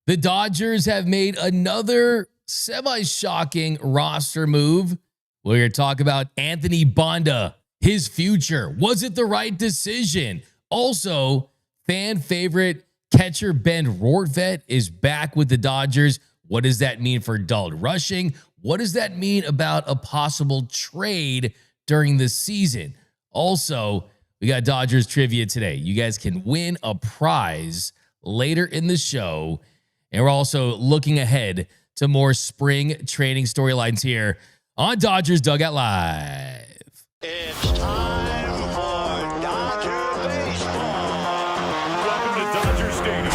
The Dodgers have made another semi-shocking roster move. We're going to talk about Anthony Banda, his future. Was it the right decision? Also, fan favorite catcher Ben Rortvedt is back with the Dodgers. What does that mean for Dalton Rushing? What does that mean about a possible trade during the season? Also, we got Dodgers trivia today. You guys can win a prize later in the show. And we're also looking ahead to more spring training storylines here on Dodgers Dugout Live. It's time for Dodger baseball. Welcome to Dodger Stadium.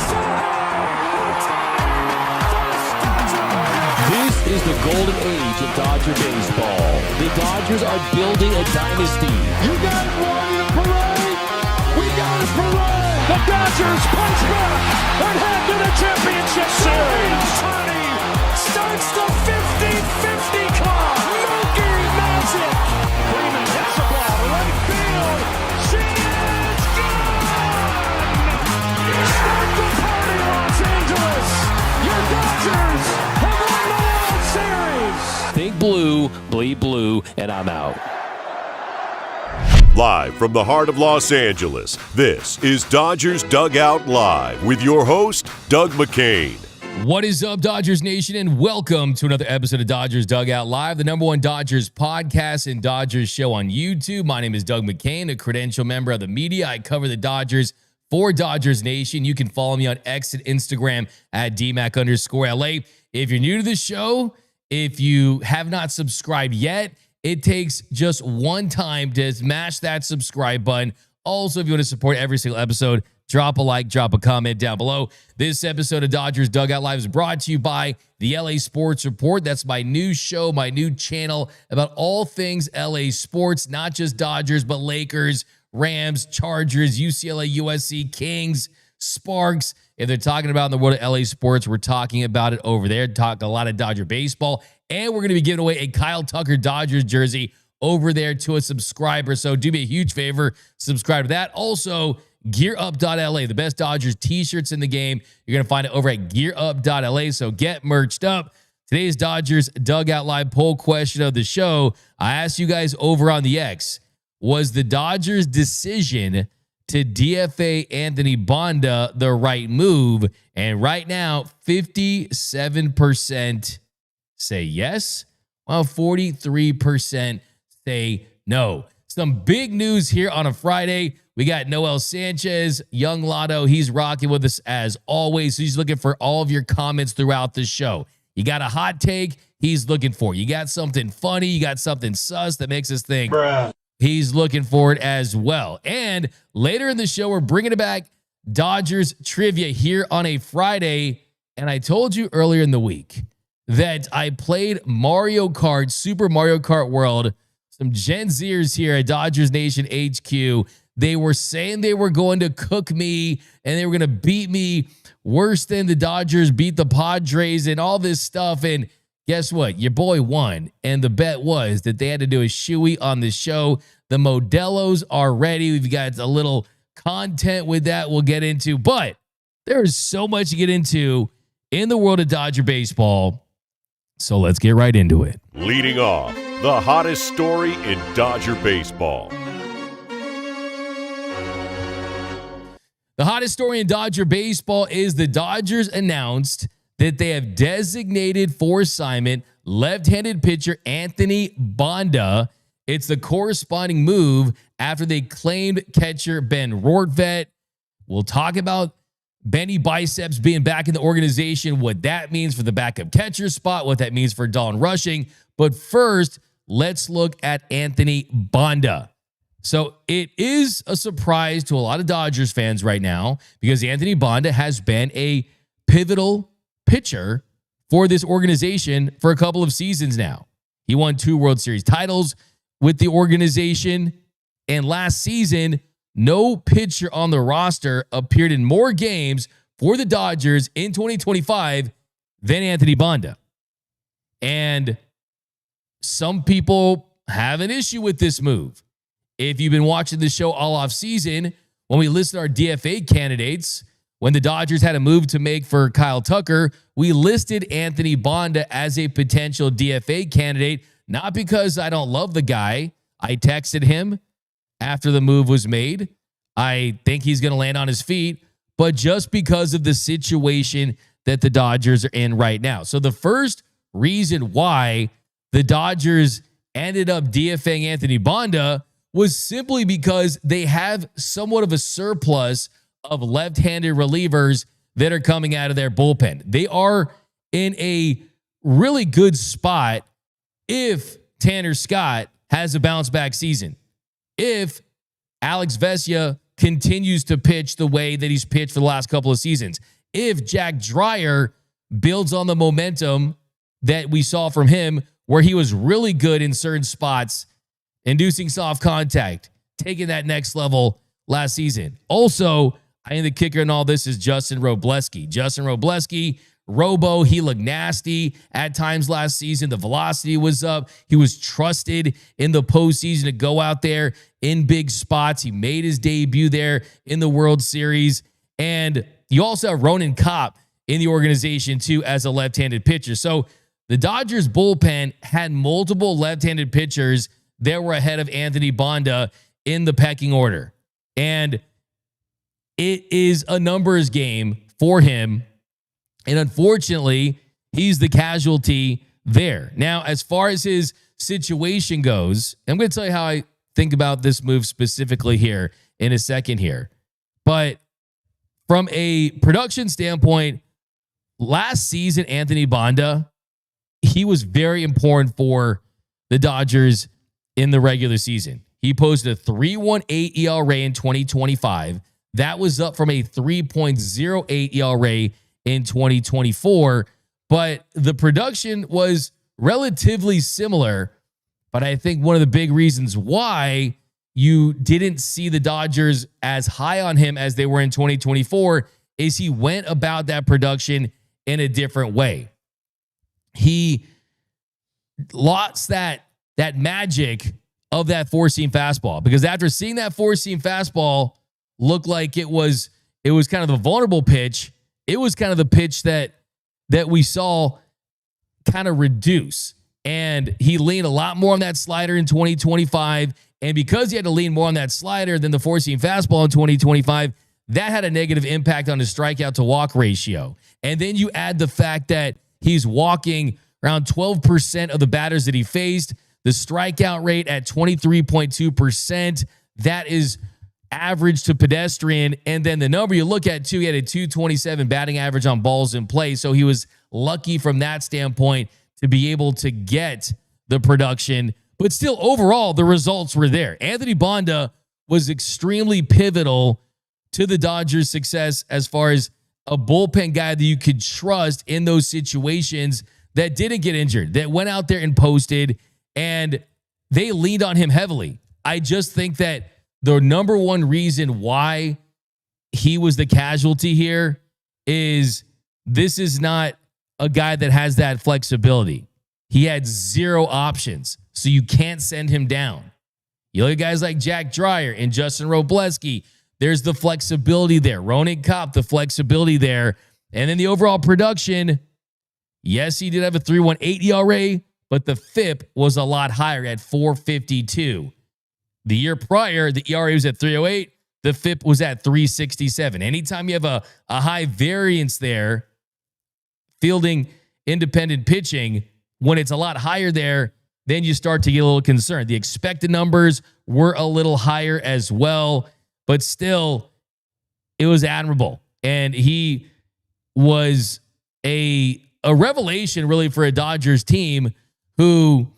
This is the golden age of Dodger baseball. The Dodgers are building a dynasty. You guys ready to parade? We got a parade. The Dodgers punch back and head to the championship series. Ohtani starts the 50-50 clock. Mookie Magic. Freeman hits the ball to right field. She is gone. Start the party, Los Angeles. Your Dodgers have won the World Series. Think blue, bleed blue, and I'm out. Live from the heart of Los Angeles, this is Dodgers Dugout Live with your host, Doug McKain. What is up, Dodgers Nation, and welcome to another episode of Dodgers Dugout Live, the #1 Dodgers podcast and Dodgers show on YouTube. My name is Doug McKain, a credential member of the media. I cover the Dodgers for Dodgers Nation. You can follow me on X and Instagram at DMAC_LA. If you're new to the show, if you have not subscribed yet, it takes just one time to smash that subscribe button. Also, if you want to support every single episode, drop a like, drop a comment down below. This episode of Dodgers Dugout Live is brought to you by the LA Sports Report. That's my new show, my new channel about all things LA sports, not just Dodgers, but Lakers, Rams, Chargers, UCLA, USC, Kings, Sparks. If they're talking about in the world of LA sports, we're talking about it over there. Talk a lot of Dodger baseball. And we're going to be giving away a Kyle Tucker Dodgers jersey over there to a subscriber. So do me a huge favor, subscribe to that. Also, GearUp.LA, the best Dodgers t-shirts in the game. You're going to find it over at GearUp.LA. So get merched up. Today's Dodgers Dugout Live poll question of the show. I asked you guys over on the X, was the Dodgers' decision to DFA Anthony Banda the right move? And right now, 57% say yes, while 43% say no. Some big news here on a Friday. We got Noel Sanchez, Young Lotto. He's rocking with us as always. So he's looking for all of your comments throughout the show. You got a hot take, he's looking for it. You got something funny, you got something sus that makes us think. Bruh. He's looking for it as well. And later in the show, we're bringing it back, Dodgers trivia here on a Friday. And I told you earlier in the week that I played Mario Kart, Super Mario Kart World. Some Gen Zers here at Dodgers Nation HQ, they were saying they were going to cook me and they were going to beat me worse than the Dodgers beat the Padres and all this stuff. And guess what? Your boy won. And the bet was that they had to do a shoey on the show. The Modelos are ready. We've got a little content with that we'll get into. But there is so much to get into in the world of Dodger baseball. So let's get right into it. Leading off, the hottest story in Dodger baseball. The hottest story in Dodger baseball is the Dodgers announced that they have designated for assignment left-handed pitcher Anthony Banda. It's the corresponding move after they claimed catcher Ben Rortvedt. We'll talk about Benny Biceps being back in the organization, what that means for the backup catcher spot, what that means for Dalton Rushing. But first, let's look at Anthony Banda. So it is a surprise to a lot of Dodgers fans right now because Anthony Banda has been a pivotal pitcher for this organization for a couple of seasons now. He won 2 World Series titles with the organization, and last season, no pitcher on the roster appeared in more games for the Dodgers in 2025 than Anthony Banda. And some people have an issue with this move. If you've been watching the show all off season, when we listed our DFA candidates, when the Dodgers had a move to make for Kyle Tucker, we listed Anthony Banda as a potential DFA candidate, not because I don't love the guy. I texted him after the move was made. I think he's going to land on his feet, but just because of the situation that the Dodgers are in right now. So the first reason why the Dodgers ended up DFA'ing Anthony Banda was simply because they have somewhat of a surplus of left-handed relievers that are coming out of their bullpen. They are in a really good spot if Tanner Scott has a bounce-back season. If Alex Vesia continues to pitch the way that he's pitched for the last couple of seasons. If Jack Dreyer builds on the momentum that we saw from him, where he was really good in certain spots, inducing soft contact, taking that next level last season. Also, I think the kicker in all this is Justin Robleski. Justin Robleski, Robo, he looked nasty at times last season. The velocity was up. He was trusted in the postseason to go out there in big spots. He made his debut there in the World Series. And you also have Ronan Kopp in the organization too as a left-handed pitcher. So the Dodgers bullpen had multiple left-handed pitchers that were ahead of Anthony Banda in the pecking order. And it is a numbers game for him. And unfortunately, he's the casualty there. Now, as far as his situation goes, I'm going to tell you how I think about this move specifically here in a second here. But from a production standpoint, last season, Anthony Banda, he was very important for the Dodgers in the regular season. He posted a 3.18 ERA in 2025. That was up from a 3.08 ERA in 2024, but the production was relatively similar. But I think one of the big reasons why you didn't see the Dodgers as high on him as they were in 2024 is he went about that production in a different way. He lost that magic of that four-seam fastball, because after seeing that four-seam fastball look like it was kind of a vulnerable pitch, it was kind of the pitch that we saw kind of reduce. And he leaned a lot more on that slider in 2025. And because he had to lean more on that slider than the four-seam fastball in 2025, that had a negative impact on his strikeout to walk ratio. And then you add the fact that he's walking around 12% of the batters that he faced, the strikeout rate at 23.2%. That is average to pedestrian. And then the number you look at too, he had a 227 batting average on balls in play. So he was lucky from that standpoint to be able to get the production. But still, overall, the results were there. Anthony Banda was extremely pivotal to the Dodgers' success as far as a bullpen guy that you could trust in those situations that didn't get injured, that went out there and posted, and they leaned on him heavily. I just think that the number one reason why he was the casualty here is this is not a guy that has that flexibility. He had zero options, so you can't send him down. You look at guys like Jack Dreyer and Justin Robleski, there's the flexibility there. Ronan Kopp, the flexibility there. And then the overall production, yes, he did have a 3.18 ERA, but the FIP was a lot higher at 4.52. The year prior, the ERA was at 3.08. The FIP was at 3.67. Anytime you have a high variance there, fielding independent pitching, when it's a lot higher there, then you start to get a little concerned. The expected numbers were a little higher as well, but still, it was admirable. And he was a revelation, really, for a Dodgers team who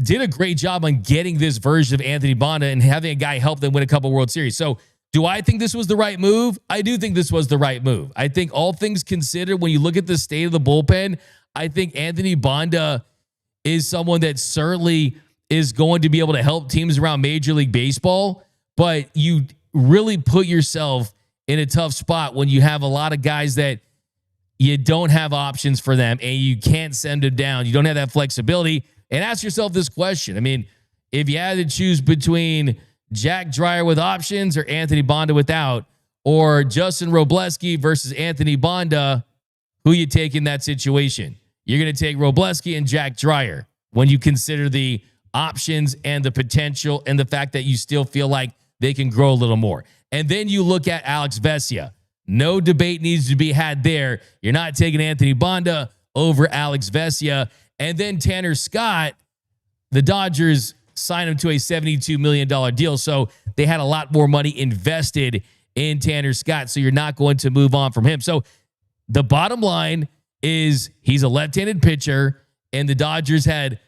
did a great job on getting this version of Anthony Banda and having a guy help them win a couple World Series. So do I think this was the right move? I do think this was the right move. I think all things considered, when you look at the state of the bullpen, I think Anthony Banda is someone that certainly is going to be able to help teams around Major League Baseball, but you really put yourself in a tough spot when you have a lot of guys that you don't have options for them and you can't send them down. You don't have that flexibility. And ask yourself this question. I mean, if you had to choose between Jack Dreyer with options or Anthony Banda without, or Justin Robleski versus Anthony Banda, who you take in that situation? You're going to take Robleski and Jack Dreyer when you consider the options and the potential and the fact that you still feel like they can grow a little more. And then you look at Alex Vesia. No debate needs to be had there. You're not taking Anthony Banda over Alex Vesia. And then Tanner Scott, the Dodgers signed him to a $72 million deal. So they had a lot more money invested in Tanner Scott. So you're not going to move on from him. So the bottom line is he's a left-handed pitcher, and the Dodgers had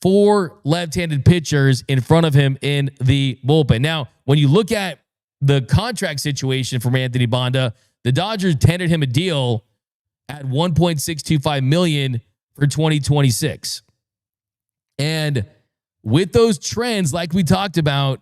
4 left-handed pitchers in front of him in the bullpen. Now, when you look at the contract situation from Anthony Banda, the Dodgers tendered him a deal at $1.625 million for 2026. And with those trends, like we talked about,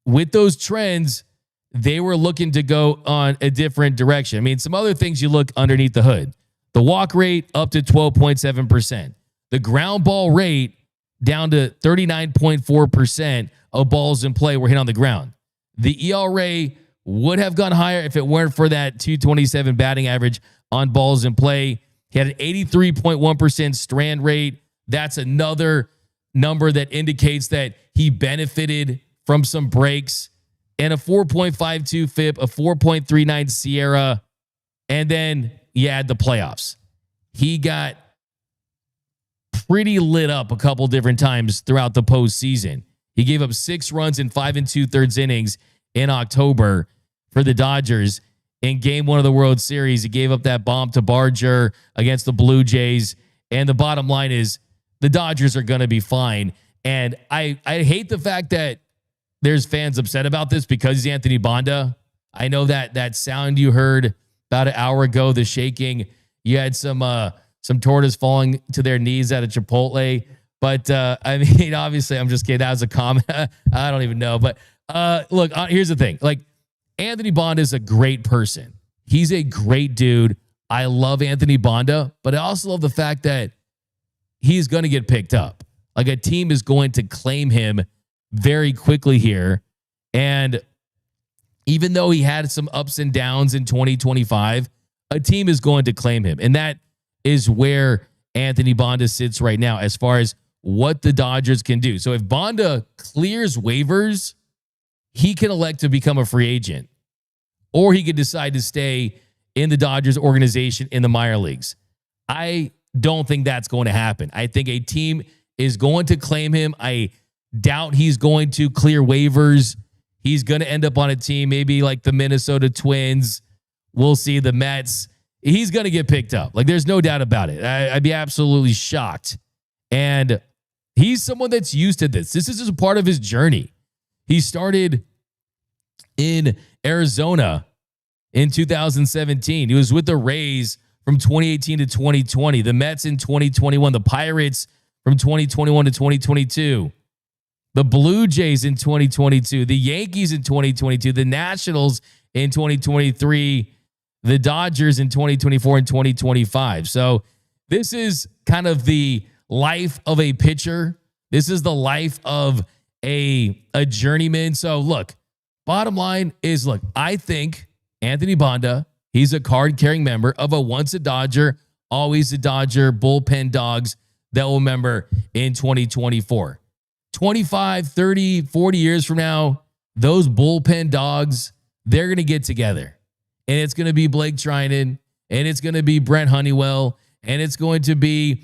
with those trends, they were looking to go on a different direction. I mean, some other things you look underneath the hood. The walk rate up to 12.7%. The ground ball rate down to 39.4% of balls in play were hit on the ground. The ERA would have gone higher if it weren't for that 227 batting average on balls in play. He had an 83.1% strand rate. That's another number that indicates that he benefited from some breaks, and a 4.52 FIP, a 4.39 Sierra, and then you add the playoffs. He got pretty lit up a couple different times throughout the postseason. He gave up 6 runs in 5 2/3 innings in October for the Dodgers. In Game 1 of the World Series, he gave up that bomb to Barger against the Blue Jays. And the bottom line is the Dodgers are going to be fine. And I hate the fact that there's fans upset about this because he's Anthony Banda. I know that sound you heard about an hour ago, the shaking. You had some tortoise falling to their knees at a Chipotle. But, I mean, obviously, I'm just kidding. That was a comment. I don't even know. But, look, here's the thing. Like, Anthony Banda is a great person. He's a great dude. I love Anthony Banda, but I also love the fact that he's going to get picked up. Like, a team is going to claim him very quickly here. And even though he had some ups and downs in 2025, a team is going to claim him. And that is where Anthony Banda sits right now as far as what the Dodgers can do. So if Banda clears waivers, he can elect to become a free agent, or he could decide to stay in the Dodgers organization in the minor leagues. I don't think that's going to happen. I think a team is going to claim him. I doubt he's going to clear waivers. He's going to end up on a team maybe like the Minnesota Twins. We'll see, the Mets. He's going to get picked up. Like, there's no doubt about it. I'd be absolutely shocked. And he's someone that's used to this. This is just a part of his journey. He started in Arizona in 2017. He was with the Rays from 2018 to 2020, the Mets in 2021, the Pirates from 2021 to 2022, the Blue Jays in 2022, the Yankees in 2022, the Nationals in 2023, the Dodgers in 2024 and 2025. So this is kind of the life of a pitcher. This is the life of a journeyman. So look, bottom line is, look, I think Anthony Banda, he's a card-carrying member of a once a Dodger, always a Dodger bullpen dogs that will remember in 2024. 25, 30, 40 years from now, those bullpen dogs, they're going to get together. And it's going to be Blake Trinan, and it's going to be Brent Honeywell, and it's going to be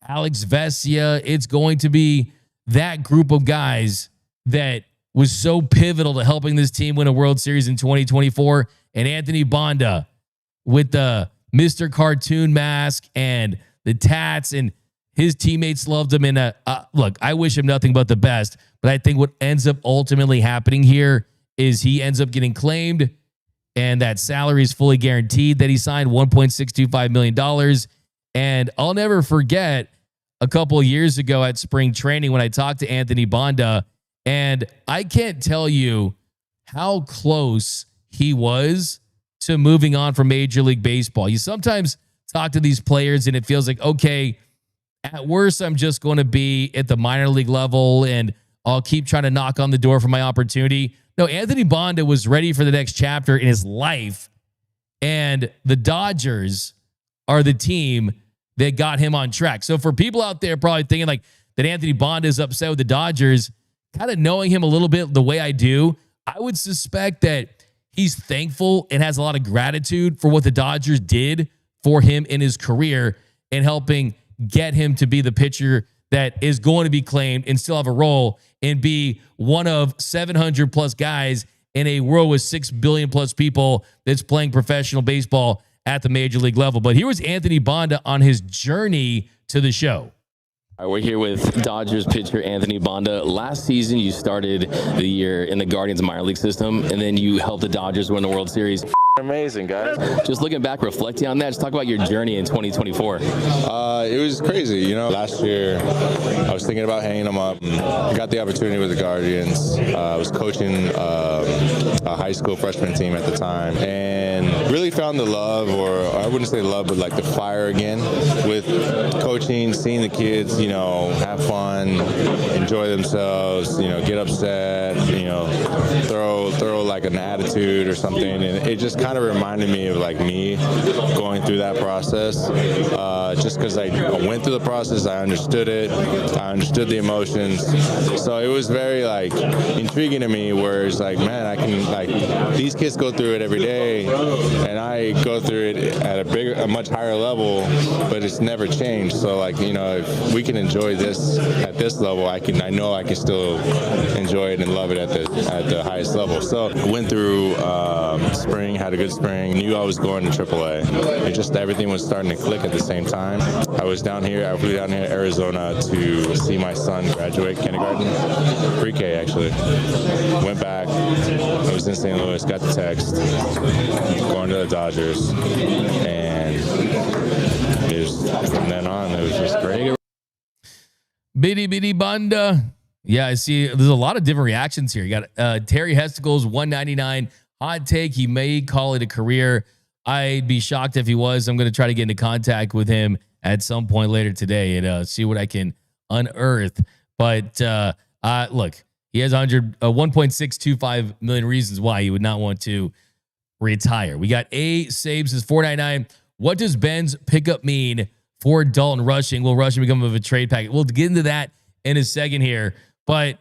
Alex Vesia. It's going to be that group of guys that was so pivotal to helping this team win a World Series in 2024. And Anthony Banda with the Mr. Cartoon mask and the tats, and his teammates loved him. And look, I wish him nothing but the best. But I think what ends up ultimately happening here is he ends up getting claimed, and that salary is fully guaranteed that he signed $1.625 million. And I'll never forget a couple of years ago at spring training when I talked to Anthony Banda, and I can't tell you how close he was to moving on from Major League Baseball. You sometimes talk to these players and it feels like, okay, at worst, I'm just going to be at the minor league level, and I'll keep trying to knock on the door for my opportunity. No, Anthony Banda was ready for the next chapter in his life, and the Dodgers are the team that got him on track. So for people out there probably thinking like that Anthony Banda is upset with the Dodgers, kind of knowing him a little bit the way I do, I would suspect that he's thankful and has a lot of gratitude for what the Dodgers did for him in his career and helping get him to be the pitcher that is going to be claimed and still have a role and be one of 700 plus guys in a world with 6 billion plus people that's playing professional baseball at the major league level. But here was Anthony Banda on his journey to the show. All right, we're here with Dodgers pitcher Anthony Banda. Last season, you started the year in the Guardians minor league system, and then you helped the Dodgers win the World Series. Amazing, guys. Just looking back, reflecting on that, just talk about your journey in 2024. It was crazy. You know, last year I was thinking about hanging them up. I got the opportunity with the Guardians. I was coaching a high school freshman team at the time and really found the love, or I wouldn't say love, but like the fire again with coaching, seeing the kids, you know, have fun, enjoy themselves, you know, get upset, you know, throw like an attitude or something. And it just kind of reminded me of like me going through that process. Just because I went through the process, I understood it, I understood the emotions. So it was very like intriguing to me, where it's like, man, I can, like, these kids go through it every day, and I go through it at a much higher level, but it's never changed. So like, you know, if we can enjoy this at this level, I know I can still enjoy it and love it at the highest level. So I went through spring, had a good spring, knew I was going to AAA. It just, everything was starting to click at the same time. I flew down here to Arizona to see my son graduate kindergarten, pre-K actually. Went back, I was in St. Louis, got the text, going to the Dodgers, and from then on, it was just great. Bitty Banda. Yeah, I see there's a lot of different reactions here. You got Terry Hesticles, 199. Hot take, he may call it a career. I'd be shocked if he was. I'm going to try to get into contact with him at some point later today and see what I can unearth. But look, he has 1.625 million reasons why he would not want to retire. We got A. Sabes is 499. What does Ben's pickup mean for Dalton Rushing? Will Rushing become of a trade packet? We'll get into that in a second here. But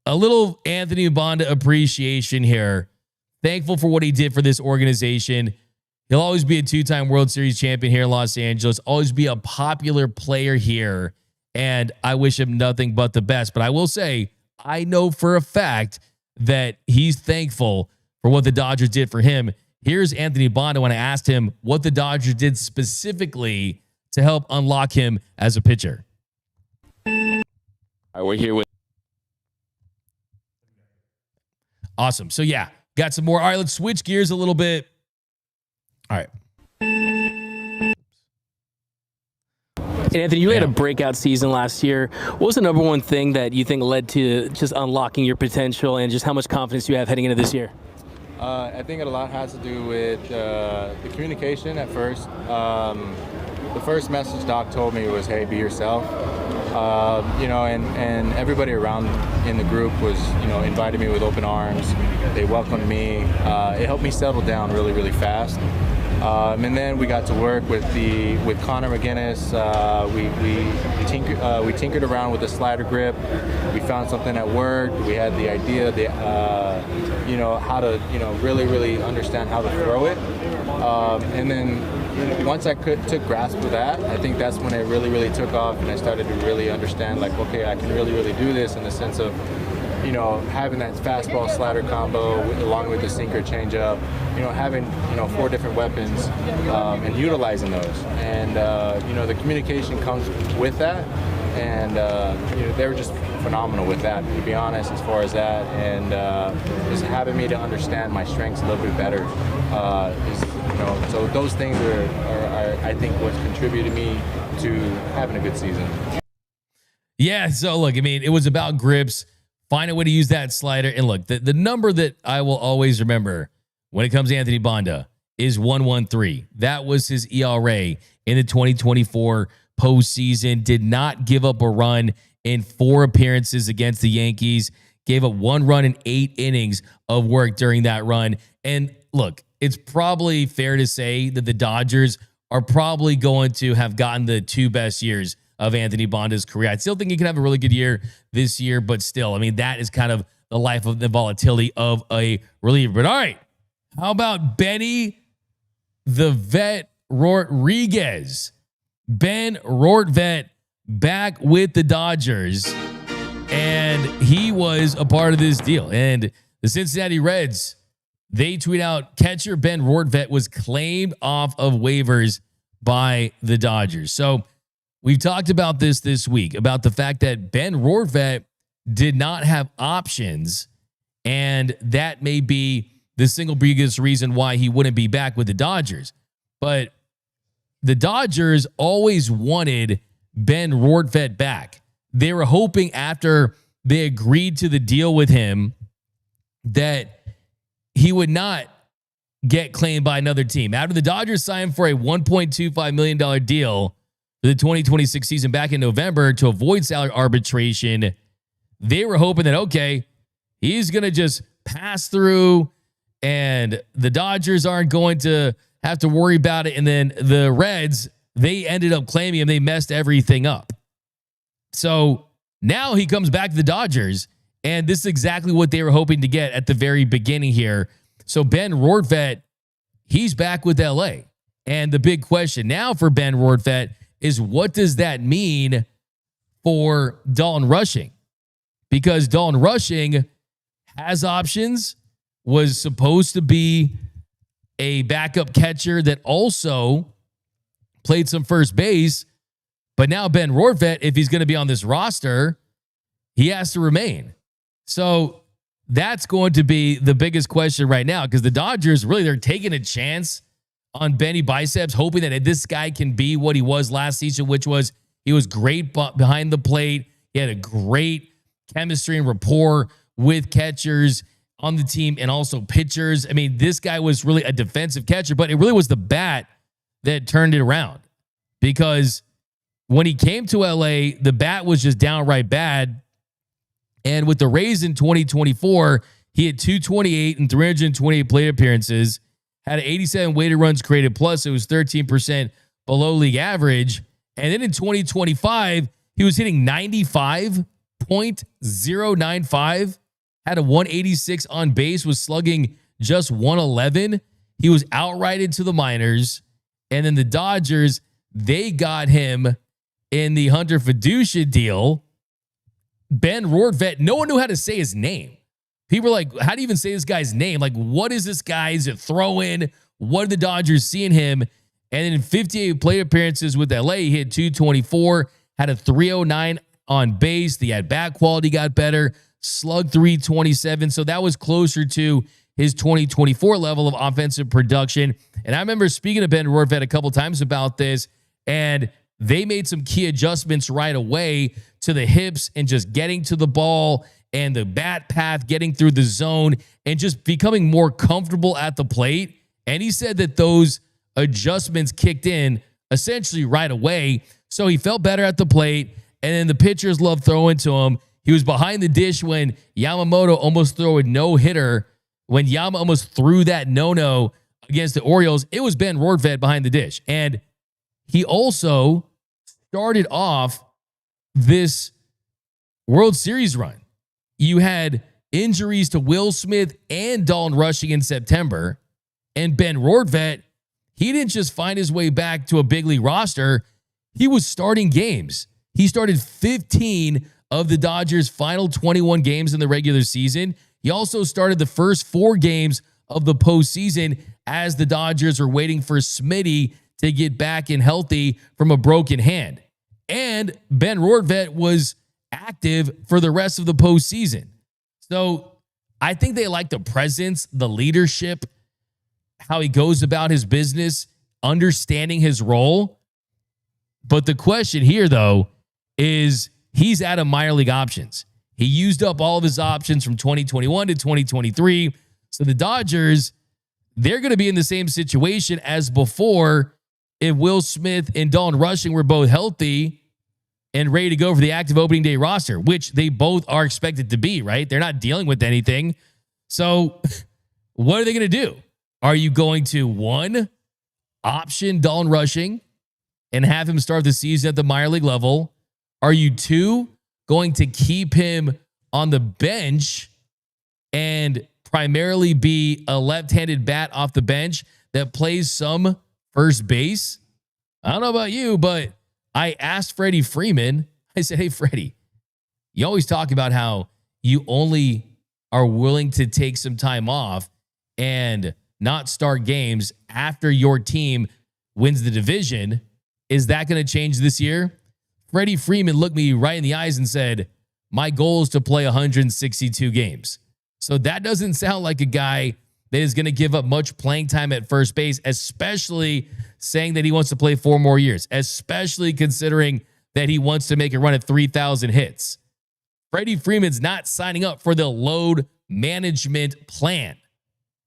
a little Anthony Banda appreciation here. Thankful for what he did for this organization. He'll always be a two-time World Series champion here in Los Angeles, always be a popular player here, and I wish him nothing but the best. But I will say, I know for a fact that he's thankful for what the Dodgers did for him. Here's Anthony Banda when I asked him what the Dodgers did specifically to help unlock him as a pitcher. All right, we're here with... Awesome. So, yeah, got some more. All right, let's switch gears a little bit. All right. And Anthony, you had a breakout season last year. What was the number one thing that you think led to just unlocking your potential and just how much confidence you have heading into this year? I think a lot has to do with the communication at first. The first message Doc told me was, hey, be yourself. You know, and everybody around in the group was, you know, invited me with open arms. They welcomed me. It helped me settle down really, really fast. And then we got to work with Connor McGinnis. We tinkered around with the slider grip. We found something that worked. We had the idea, you know, how to, you know, really, really understand how to throw it. And then once I took grasp of that, I think that's when it really, really took off, and I started to really understand, like, okay, I can really, really do this in the sense of, you know, having that fastball slider combo along with the sinker changeup, you know, having, you know, 4 different weapons and utilizing those. And, you know, the communication comes with that. And, you know, they were just phenomenal with that, to be honest, as far as that. And just having me to understand my strengths a little bit better. You know, so those things are, I think, what's contributed me to having a good season. Yeah, so look, I mean, it was about grips. Find a way to use that slider. And look, the number that I will always remember when it comes to Anthony Banda is 113. That was his ERA in the 2024 postseason. Did not give up a run in 4 appearances against the Yankees, gave up 1 run in 8 innings of work during that run. And look, it's probably fair to say that the Dodgers are probably going to have gotten the 2 best years of Anthony Banda's career. I still think he can have a really good year this year, but still, I mean, that is kind of the life of the volatility of a reliever. But all right, how about Benny the Vet Rodriguez? Ben Rortvedt back with the Dodgers, and he was a part of this deal. And the Cincinnati Reds, they tweet out, catcher Ben Rortvedt was claimed off of waivers by the Dodgers. So we've talked about this week, about the fact that Ben Rortvedt did not have options, and that may be the single biggest reason why he wouldn't be back with the Dodgers. But the Dodgers always wanted Ben Rortvedt back. They were hoping after they agreed to the deal with him that he would not get claimed by another team. After the Dodgers signed for a $1.25 million deal for the 2026 season back in November to avoid salary arbitration, they were hoping that, okay, he's going to just pass through and the Dodgers aren't going to have to worry about it. And then the Reds, they ended up claiming him. They messed everything up. So now he comes back to the Dodgers, and this is exactly what they were hoping to get at the very beginning here. So Ben Rortvedt, he's back with LA. And the big question now for Ben Rortvedt is, what does that mean for Dalton Rushing? Because Dalton Rushing has options, was supposed to be a backup catcher that also played some first base. But now Ben Rortvedt, if he's going to be on this roster, he has to remain. So that's going to be the biggest question right now, because the Dodgers, really, they're taking a chance on Benny Biceps, hoping that this guy can be what he was last season, which was he was great behind the plate. He had a great chemistry and rapport with catchers on the team and also pitchers. I mean, this guy was really a defensive catcher, but it really was the bat that turned it around, because when he came to LA, the bat was just downright bad. And with the Rays in 2024, he had 228 and 328 plate appearances, had 87 weighted runs created plus. It was 13% below league average. And then in 2025, he was hitting 95.095, had a 186 on base, was slugging just 111. He was outrighted to the minors. And then the Dodgers, they got him in the Hunter Fiducia deal. Ben Rortvedt, no one knew how to say his name. People were like, how do you even say this guy's name? Like, what is this guy? Is it throw in? What did the Dodgers see in him? And then in 58 plate appearances with LA, he hit 224, had a 309 on base. The at-bat quality got better, slugged 327. So that was closer to his 2024 level of offensive production. And I remember speaking to Ben Rortvedt a couple times about this, and they made some key adjustments right away to the hips and just getting to the ball and the bat path, getting through the zone, and just becoming more comfortable at the plate. And he said that those adjustments kicked in essentially right away. So he felt better at the plate, and then the pitchers loved throwing to him. He was behind the dish when Yamamoto almost threw a no-hitter. When Yama almost threw that no-no against the Orioles, it was Ben Rortvedt behind the dish. And he also started off this World Series run. You had injuries to Will Smith and Dalton Rushing in September. And Ben Rortvedt, he didn't just find his way back to a big league roster. He was starting games. He started 15 of the Dodgers' final 21 games in the regular season. He also started the first 4 games of the postseason as the Dodgers were waiting for Smitty to get back and healthy from a broken hand. And Ben Rortvedt was active for the rest of the postseason. So I think they like the presence, the leadership, how he goes about his business, understanding his role. But the question here, though, is he's out of minor league options. He used up all of his options from 2021 to 2023. So the Dodgers, they're going to be in the same situation as before if Will Smith and Dalton Rushing were both healthy and ready to go for the active opening day roster, which they both are expected to be, right? They're not dealing with anything. So what are they going to do? Are you going to, one, option Dalton Rushing and have him start the season at the minor league level? Are you, two, going to keep him on the bench and primarily be a left-handed bat off the bench that plays some first base? I don't know about you, but I asked Freddie Freeman, I said, hey, Freddie, you always talk about how you only are willing to take some time off and not start games after your team wins the division. Is that going to change this year? Freddie Freeman looked me right in the eyes and said, my goal is to play 162 games. So that doesn't sound like a guy that is going to give up much playing time at first base, especially saying that he wants to play 4 more years, especially considering that he wants to make a run at 3,000 hits. Freddie Freeman's not signing up for the load management plan.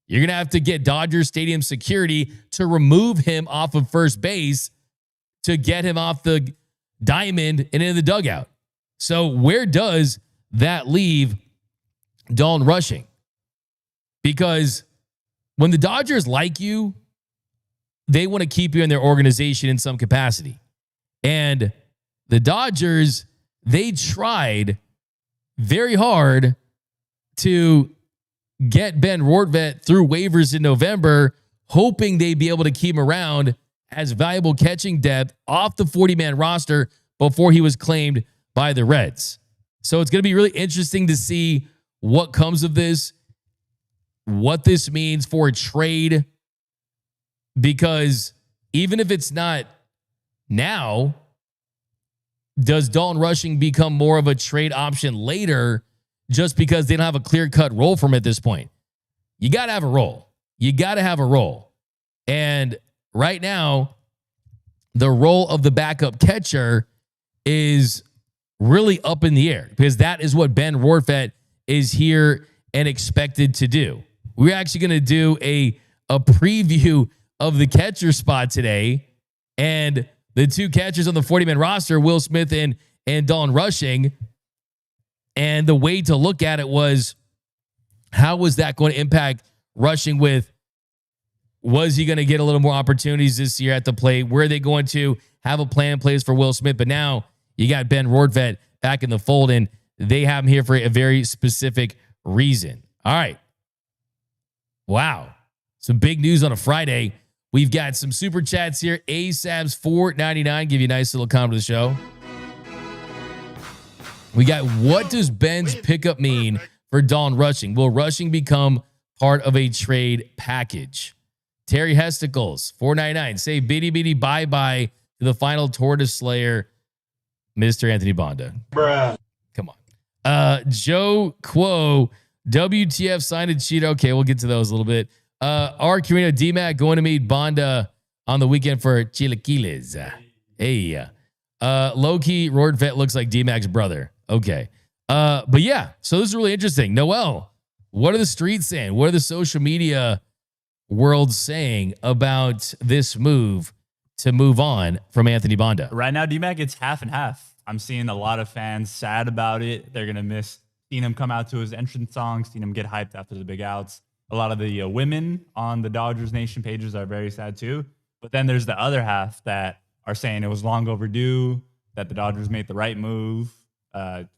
You're going to have to get Dodger Stadium security to remove him off of first base to get him off the diamond and into the dugout. So where does that leave Dalton Rushing? Because when the Dodgers like you, they want to keep you in their organization in some capacity. And the Dodgers, they tried very hard to get Ben Rortvedt through waivers in November, hoping they'd be able to keep him around as valuable catching depth off the 40-man roster before he was claimed by the Reds. So it's going to be really interesting to see what comes of this, what this means for a trade, because even if it's not now, does Dalton Rushing become more of a trade option later just because they don't have a clear-cut role for him at this point? You got to have a role. You got to have a role. And right now, the role of the backup catcher is really up in the air because that is what Ben Rortvedt is here and expected to do. We're actually going to do a preview of the catcher spot today, and the two catchers on the 40-man roster, Will Smith and Dalton Rushing. And the way to look at it was, how was that going to impact Rushing was he going to get a little more opportunities this year at the plate? Were they going to have a plan in place for Will Smith? But now you got Ben Rortvedt back in the fold, and they have him here for a very specific reason. All right. Wow. Some big news on a Friday. We've got some super chats here. ASAB's $4.99. Give you a nice little comment to the show. We got, what does Ben's pickup mean for Dalton Rushing? Will Rushing become part of a trade package? Terry Hesticles, $4.99. Say bitty bitty bye-bye to the final tortoise slayer, Mr. Anthony Banda. Bruh. Come on. Joe Quo, WTF signed a cheat. Okay, we'll get to those a little bit. R. Carino D-Mac going to meet Banda on the weekend for Chilaquiles. Hey. Low-key, Rortvedt looks like D-Mac's brother. Okay. But yeah, so this is really interesting. Noel, what are the streets saying? What are the social media world saying about this move to move on from Anthony Banda? Right now, D-Mac, it's half and half. I'm seeing a lot of fans sad about it. They're going to miss seeing him come out to his entrance song, seeing him get hyped after the big outs. A lot of the women on the Dodgers Nation pages are very sad too. But then there's the other half that are saying it was long overdue, that the Dodgers made the right move.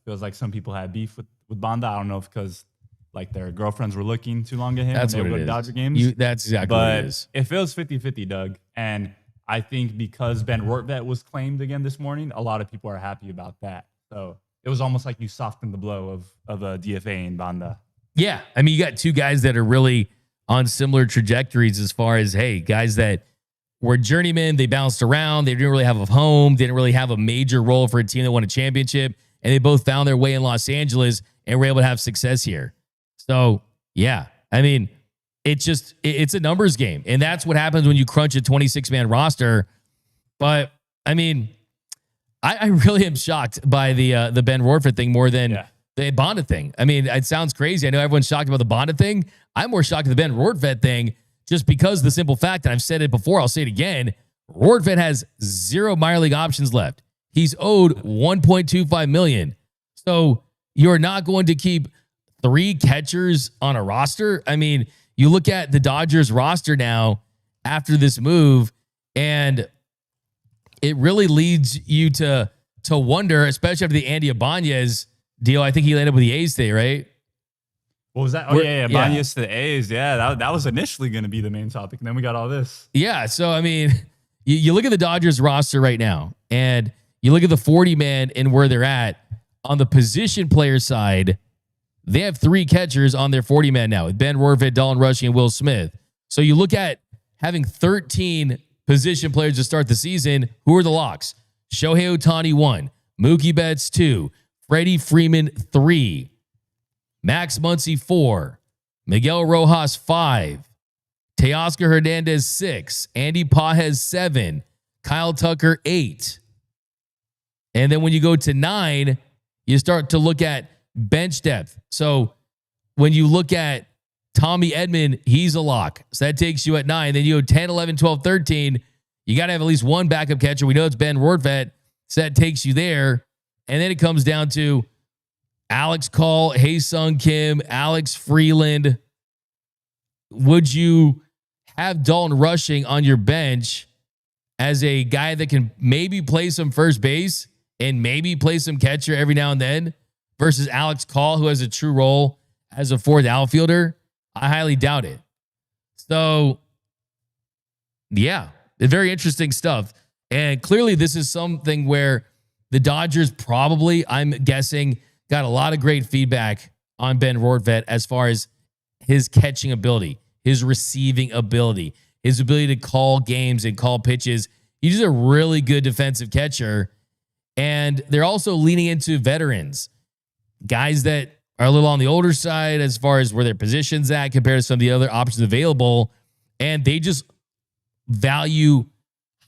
Feels like some people had beef with Banda. I don't know if because like their girlfriends were looking too long at him. That's when what they it would go to is. Dodger games. That's exactly what it is. It feels 50-50, Doug. And I think because Ben Rortvedt was claimed again this morning, a lot of people are happy about that. So it was almost like you softened the blow of a DFA'ing Banda. Yeah. I mean, you got two guys that are really on similar trajectories as far as, hey, guys that were journeymen, they bounced around, they didn't really have a home, didn't really have a major role for a team that won a championship, and they both found their way in Los Angeles and were able to have success here. So, yeah, I mean, it's a numbers game, and that's what happens when you crunch a 26-man roster. But, I mean, I really am shocked by the Ben Rortvedt thing more than the Banda thing. I mean, it sounds crazy. I know everyone's shocked about the Banda thing. I'm more shocked at the Ben Rortvedt thing just because of the simple fact, and I've said it before, I'll say it again, Rortvedt has 0 minor league options left. He's owed $1.25 million. So you're not going to keep 3 catchers on a roster. I mean, you look at the Dodgers roster now after this move, and it really leads you to wonder, especially after the Andy Ibanez deal. I think he landed with the A's today, right? What was that? Oh, yeah. Ibanez to the A's. Yeah, that was initially going to be the main topic. And then we got all this. Yeah. So, I mean, you look at the Dodgers roster right now, and you look at the 40-man and where they're at. On the position player side, they have 3 catchers on their 40-man now with Ben Rortvedt, Dalton Rushing, and Will Smith. So you look at having 13 position players to start the season. Who are the locks? Shohei Ohtani 1, Mookie Betts 2, Freddie Freeman 3, Max Muncy 4, Miguel Rojas 5, Teoscar Hernandez 6, Andy Pages 7, Kyle Tucker 8. And then when you go to 9, you start to look at bench depth. So when you look at Tommy Edman, he's a lock. So that takes you at 9. Then you go 10, 11, 12, 13. You got to have at least one backup catcher. We know it's Ben Rortvedt. So that takes you there. And then it comes down to Alex Call, Hae-Sung Kim, Alex Freeland. Would you have Dalton Rushing on your bench as a guy that can maybe play some first base and maybe play some catcher every now and then versus Alex Call, who has a true role as a 4th outfielder? I highly doubt it. So, yeah, very interesting stuff. And clearly this is something where the Dodgers probably, I'm guessing, got a lot of great feedback on Ben Rortvedt as far as his catching ability, his receiving ability, his ability to call games and call pitches. He's just a really good defensive catcher. And they're also leaning into veterans, guys that are a little on the older side as far as where their position's at compared to some of the other options available. And they just value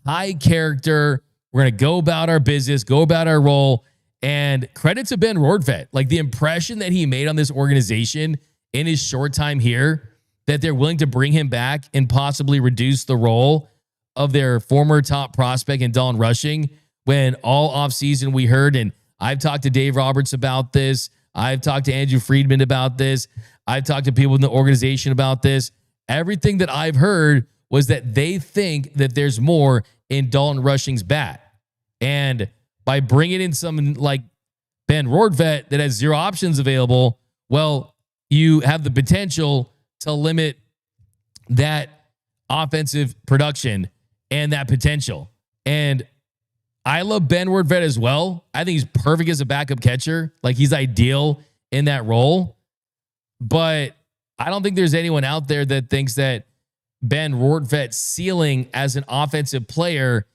high character. We're going to go about our business, go about our role. And credit to Ben Rortvedt, like the impression that he made on this organization in his short time here, that they're willing to bring him back and possibly reduce the role of their former top prospect in Dalton Rushing. When all offseason we heard, and I've talked to Dave Roberts about this, I've talked to Andrew Friedman about this, I've talked to people in the organization about this. Everything that I've heard was that they think that there's more in Dalton Rushing's bat. And by bringing in someone like Ben Rortvedt that has 0 options available, well, you have the potential to limit that offensive production and that potential. And I love Ben Rortvedt as well. I think he's perfect as a backup catcher. Like, he's ideal in that role. But I don't think there's anyone out there that thinks that Ben Rortvedt's ceiling as an offensive player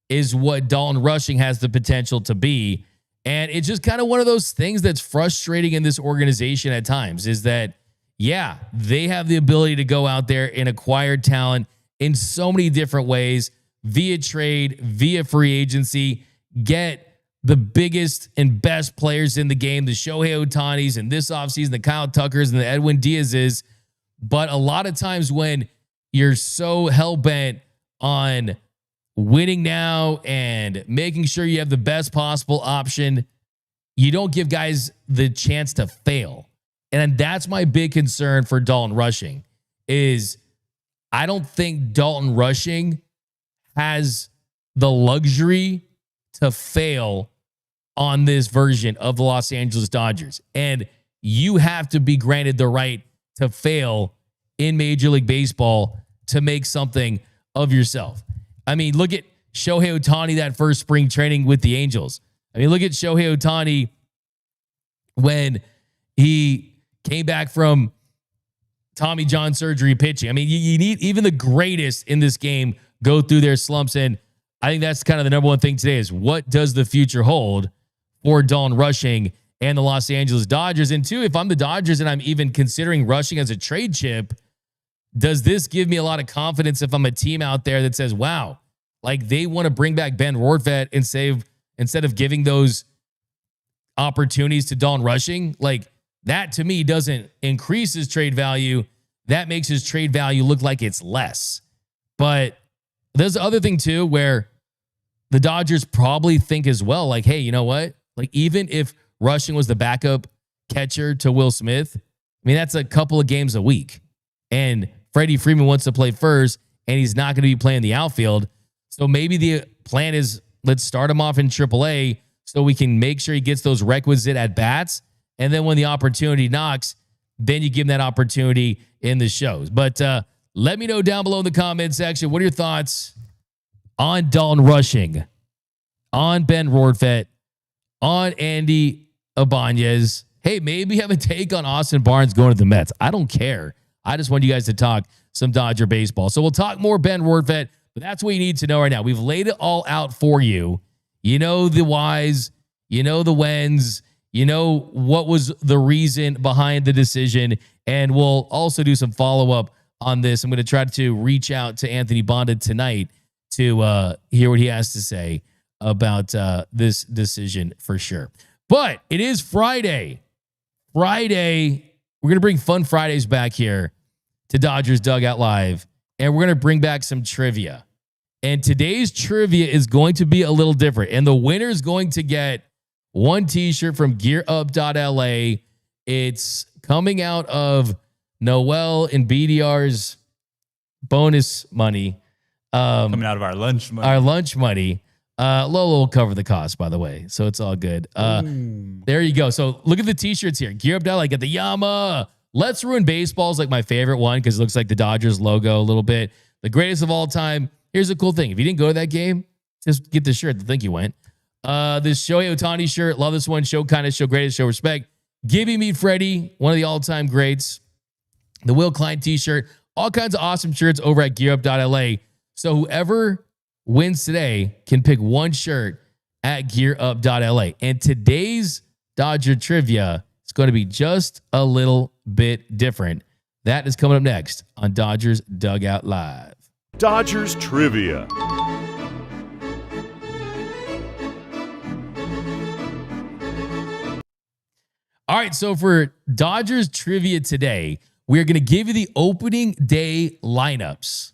is what Dalton Rushing has the potential to be. And it's just kind of one of those things that's frustrating in this organization at times, is that, yeah, they have the ability to go out there and acquire talent in so many different ways, via trade, via free agency, get the biggest and best players in the game, the Shohei Ohtanis and this offseason, the Kyle Tuckers and the Edwin Diaz's. But a lot of times when you're so hell-bent on winning now and making sure you have the best possible option, you don't give guys the chance to fail. And that's my big concern for Dalton Rushing, is I don't think Dalton Rushing has the luxury to fail on this version of the Los Angeles Dodgers. And you have to be granted the right to fail in Major League Baseball to make something of yourself. I mean, look at Shohei Ohtani that first spring training with the Angels. I mean, look at Shohei Ohtani when he came back from Tommy John surgery pitching. I mean, you need even the greatest in this game go through their slumps. And I think that's kind of the number one thing today, is what does the future hold for Dalton Rushing and the Los Angeles Dodgers? And 2, if I'm the Dodgers and I'm even considering Rushing as a trade chip, does this give me a lot of confidence if I'm a team out there that says, wow, like they want to bring back Ben Rortvedt and save, instead of giving those opportunities to Dalton Rushing? Like, that to me doesn't increase his trade value. That makes his trade value look like it's less. But there's the other thing too, where the Dodgers probably think as well, like, hey, you know what? Like, even if Rushing was the backup catcher to Will Smith, I mean, that's a couple of games a week. And Freddie Freeman wants to play first, and he's not going to be playing the outfield. So maybe the plan is let's start him off in AAA so we can make sure he gets those requisite at-bats. And then when the opportunity knocks, then you give him that opportunity in the shows. But let me know down below in the comment section, what are your thoughts on Dalton Rushing, on Ben Rortvedt, on Andy Ibanez? Hey, maybe have a take on Austin Barnes going to the Mets. I don't care. I just want you guys to talk some Dodger baseball. So we'll talk more Ben Rortvedt, but that's what you need to know right now. We've laid it all out for you. You know the whys, you know the whens, you know what was the reason behind the decision, and we'll also do some follow-up on this. I'm going to try to reach out to Anthony Banda tonight to hear what he has to say about this decision for sure. But it is Friday. Friday, we're going to bring Fun Fridays back here to Dodgers Dugout Live, and we're going to bring back some trivia. And today's trivia is going to be a little different, and the winner is going to get one t-shirt from gearup.la. It's coming out of Noel and BDR's bonus money. Coming out of our lunch money. Our lunch money. Lolo will cover the cost, by the way, so it's all good. There you go. So look at the t-shirts here. Gearup.la, get the Yama. Let's Ruin Baseball is like my favorite one because it looks like the Dodgers logo a little bit. The greatest of all time. Here's a cool thing. If you didn't go to that game, just get the shirt. I think you went. This Shohei Ohtani shirt. Love this one. Show kindness, show greatness, show respect. Gibby Meet Freddie, one of the all-time greats. The Will Klein t-shirt. All kinds of awesome shirts over at gearup.la. So whoever wins today can pick one shirt at gearup.la. And today's Dodger trivia is going to be just a little bit different. That is coming up next on Dodgers Dugout Live. Dodgers Trivia. All right, so for Dodgers Trivia today, we're going to give you the opening day lineups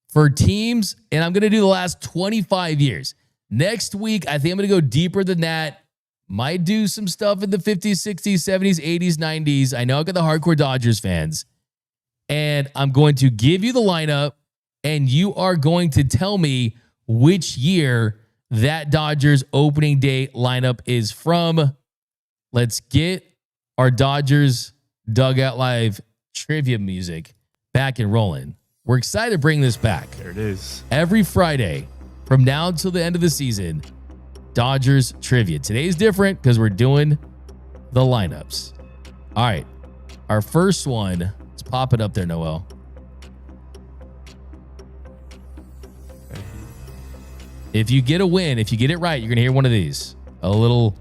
for teams, and I'm going to do the last 25 years. Next week, I think I'm going to go deeper than that. Might do some stuff in the 50s, 60s, 70s, 80s, 90s. I know I got the hardcore Dodgers fans. And I'm going to give you the lineup, and you are going to tell me which year that Dodgers opening day lineup is from. Let's get our Dodgers Dugout Live trivia music back and rolling. We're excited to bring this back. There it is. Every Friday from now until the end of the season, Dodgers trivia. Today's different because we're doing the lineups. All right. Our first one, let's pop it up there, Noel. If you get a win, if you get it right, you're going to hear one of these. I'm going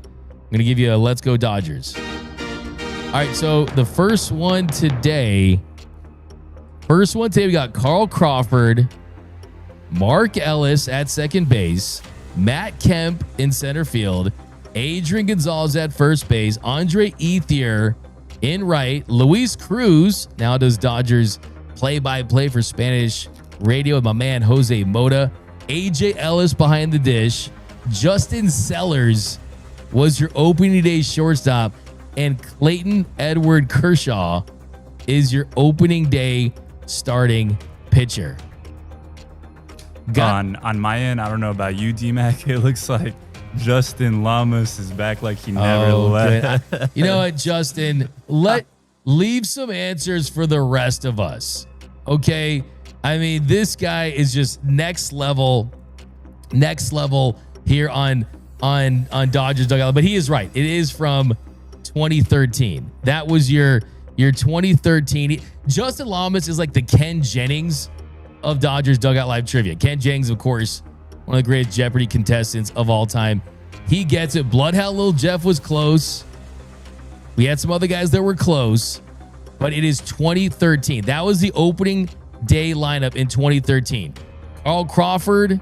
to give you a Let's Go Dodgers. All right. So the first one today, we got Carl Crawford, Mark Ellis at second base, Matt Kemp in center field, Adrian Gonzalez at first base, Andre Ethier in right, Luis Cruz now does Dodgers play-by-play for Spanish radio with my man Jose Mota, AJ Ellis behind the dish, Justin Sellers was your opening day shortstop, and Clayton Edward Kershaw is your opening day starting pitcher. On my end, I don't know about you, D-Mac. It looks like Justin Lamas is back like he never left. You know what, Justin? Leave some answers for the rest of us. Okay? I mean, this guy is just next level here on Dodgers Dugout. But he is right. It is from 2013. That was your 2013. Justin Lamas is like the Ken Jennings of Dodgers Dugout Live trivia. Ken Jennings, of course, one of the greatest Jeopardy contestants of all time. He gets it. Bloodhound Lil Jeff was close. We had some other guys that were close, but it is 2013. That was the opening day lineup in 2013. Carl Crawford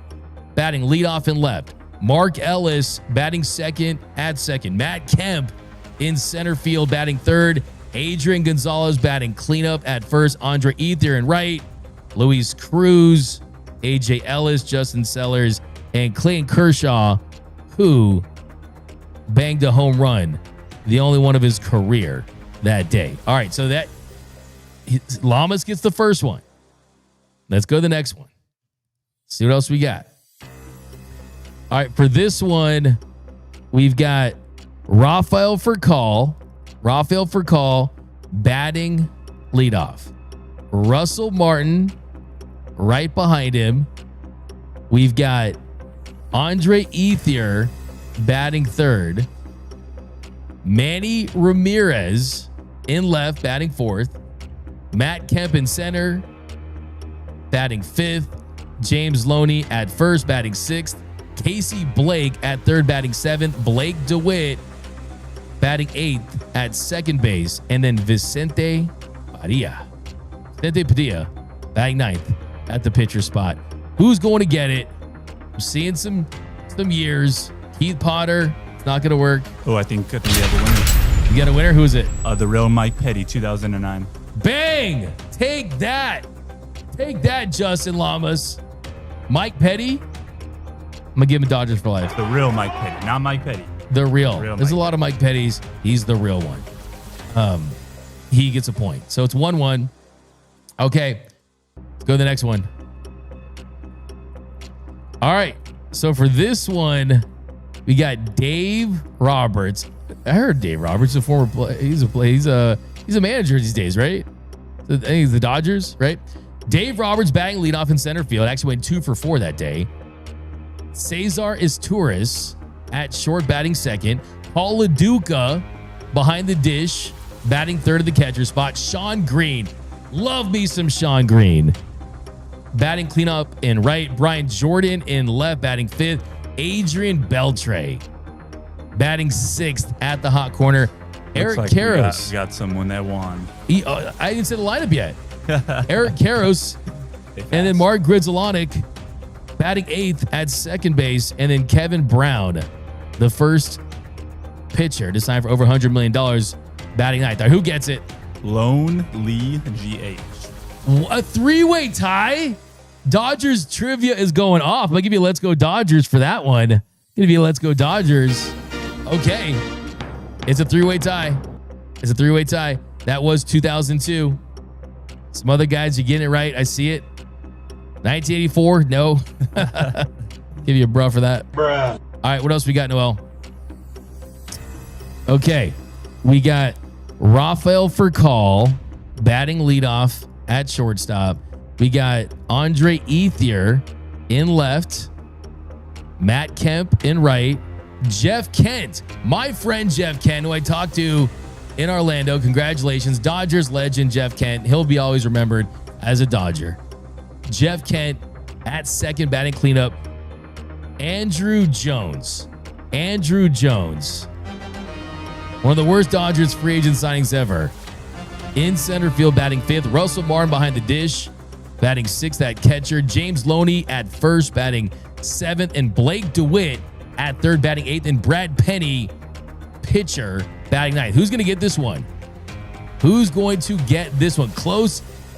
batting leadoff and left. Mark Ellis batting second at second. Matt Kemp in center field batting third. Adrian Gonzalez batting cleanup at first. Andre Ethier in right. Luis Cruz, AJ Ellis, Justin Sellers and Clayton Kershaw, who banged a home run, the only one of his career that day. All right, so that Lamas gets the first one. Let's go to the next one. See what else we got. All right, for this one, we've got Rafael Furcal batting leadoff. Russell Martin right behind him. We've got Andre Ethier batting third. Manny Ramirez in left batting fourth. Matt Kemp in center batting fifth. James Loney at first batting sixth. Casey Blake at third batting seventh. Blake DeWitt batting eighth at second base. And then Vicente Padilla batting ninth at the pitcher spot. Who's going to get it? I'm seeing some years. Keith Potter, it's not going to work. Oh, I think we have a winner. You got a winner? Who is it? The real Mike Petty, 2009. Bang! Take that, Justin Lamas. Mike Petty. I'm gonna give him Dodgers for life. The real Mike Petty, not Mike Petty. The real. There's Mike a lot of Mike Pettys. He's the real one. He gets a point. So it's 1-1. Okay, let's go to the next one. All right. So for this one, we got Dave Roberts. I heard Dave Roberts, a former player. He's a manager these days, right? I think he's the Dodgers, right? Dave Roberts batting leadoff in center field. Actually went 2 for 4 that day. Cesar Izturis at short batting second. Paul LaDuca behind the dish batting third of the catcher spot. Sean Green. Love me some Sean Green. Batting cleanup in right. Brian Jordan in left batting fifth. Adrian Beltre batting sixth at the hot corner. Eric Karros. We got someone that won. I didn't say the lineup yet. Eric Karros. And then Mark Grizzolonic batting eighth at second base. And then Kevin Brown, the first pitcher to sign for over $100 million, batting ninth. Who gets it? Lone Lee GH. A three-way tie? Dodgers trivia is going off. I'm going to give you a Let's Go Dodgers for that one. Going to be a Let's Go Dodgers. Okay. It's a three-way tie. That was 2002. Some other guys, you're getting it right. I see it. 1984, no. Give you a bruh for that. Bruh. All right, what else we got, Noel? Okay. We got Rafael Furcal batting leadoff at shortstop. We got Andre Ethier in left. Matt Kemp in right. Jeff Kent, my friend Jeff Kent, who I talked to in Orlando. Congratulations. Dodgers legend Jeff Kent. He'll be always remembered as a Dodger. Jeff Kent at second batting cleanup. Andrew Jones. One of the worst Dodgers free agent signings ever. In center field batting fifth. Russell Martin behind the dish batting sixth at catcher. James Loney at first batting seventh. And Blake DeWitt at third batting eighth. And Brad Penny, pitcher, batting ninth. Who's going to get this one? Close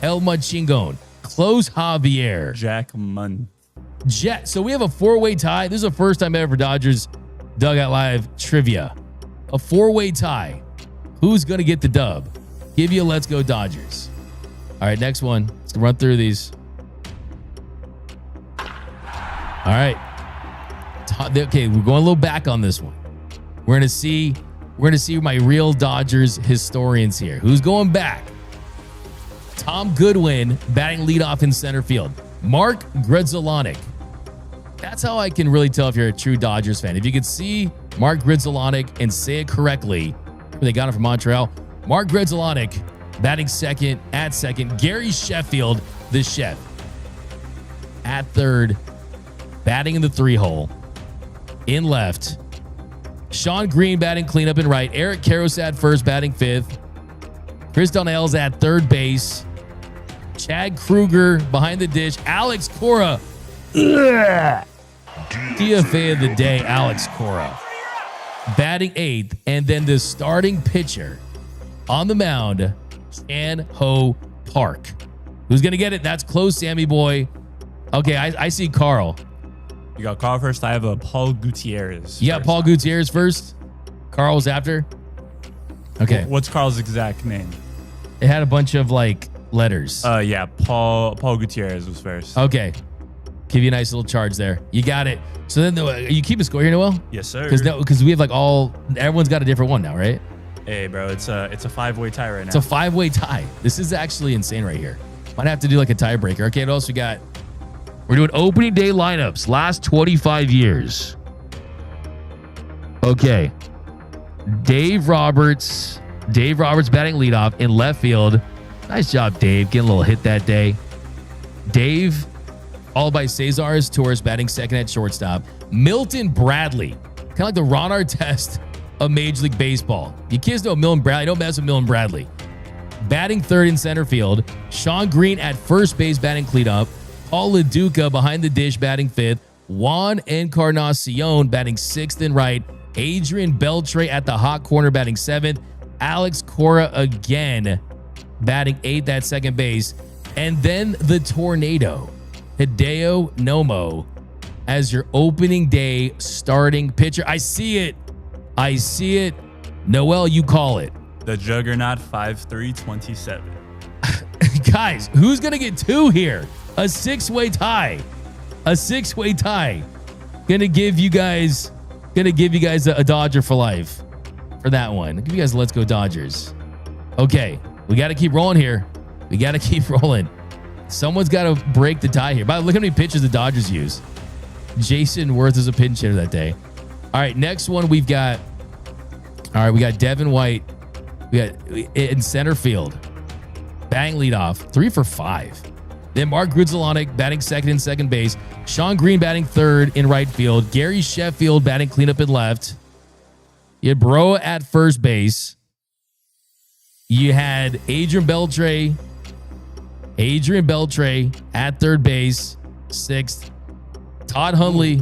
El Machingon. Close Javier. Jack Munn. So we have a four-way tie. This is the first time ever for Dodgers Dugout Live trivia. A four-way tie. Who's going to get the dub? Give you a Let's Go Dodgers. All right, next one. Let's run through these. All right. Okay, we're going a little back on this one. We're going to see my real Dodgers historians here. Who's going back? Tom Goodwin batting leadoff in center field. Mark Grizzolonic. That's how I can really tell if you're a true Dodgers fan. If you could see Mark Grizzolonic and say it correctly, they got him from Montreal. Mark Grizzolonic batting second at second. Gary Sheffield, the chef, at third, batting in the three hole. In left, Sean Green batting cleanup in right. Eric Karros at first, batting fifth. Chris Donnell's at third base. Chad Kruger behind the dish. Alex Cora. DFA of the day, Alex Cora. Batting eighth. And then the starting pitcher on the mound, Chan Ho Park. Who's going to get it? That's close, Sammy boy. Okay, I see Carl. You got Carl first. I have a Paul Gutierrez. You got Paul Gutierrez first. Carl's after. Okay. What's Carl's exact name? It had a bunch of like letters. Yeah, Paul Gutierrez was first. Okay. Give you a nice little charge there. You got it. So then you keep a score here, Noel? Yes, sir. Because we have like everyone's got a different one now, right? Hey, bro, it's a 5-way tie right now. It's a 5-way tie. This is actually insane right here. Might have to do like a tiebreaker. Okay, what else we got? We're doing opening day lineups. Last 25 years. Okay. Dave Roberts batting leadoff in left field. Nice job, Dave. Getting a little hit that day. Dave, followed by Cesar Torres batting second at shortstop. Milton Bradley, kind of like the Ron Artest of Major League Baseball. You kids know Milton Bradley. Don't mess with Milton Bradley. Batting third in center field. Sean Green at first base batting cleanup. Paul LaDuca behind the dish batting fifth. Juan Encarnacion batting sixth and right. Adrian Beltre at the hot corner batting seventh. Alex Cora again batting eighth at second base. And then the tornado, Hideo Nomo, as your opening day starting pitcher. I see it. Noel, you call it. The Juggernaut 5-3-27. Guys, who's going to get two here? A six-way tie. Gonna give you guys a Dodger for life for that one. Give you guys a let's go Dodgers. Okay, we got to keep rolling here. Someone's got to break the tie here. By the way, look how many pitchers the Dodgers use. Jason Worth is a pinch hitter that day. All right, next one we got Devin White. We got in center field. Batting leadoff, 3 for 5. Then Mark Grudzielanek batting second in second base. Sean Green batting third in right field. Gary Sheffield batting cleanup in left. You had Bro at first base. You had Adrian Beltre at third base, sixth. Todd Hundley.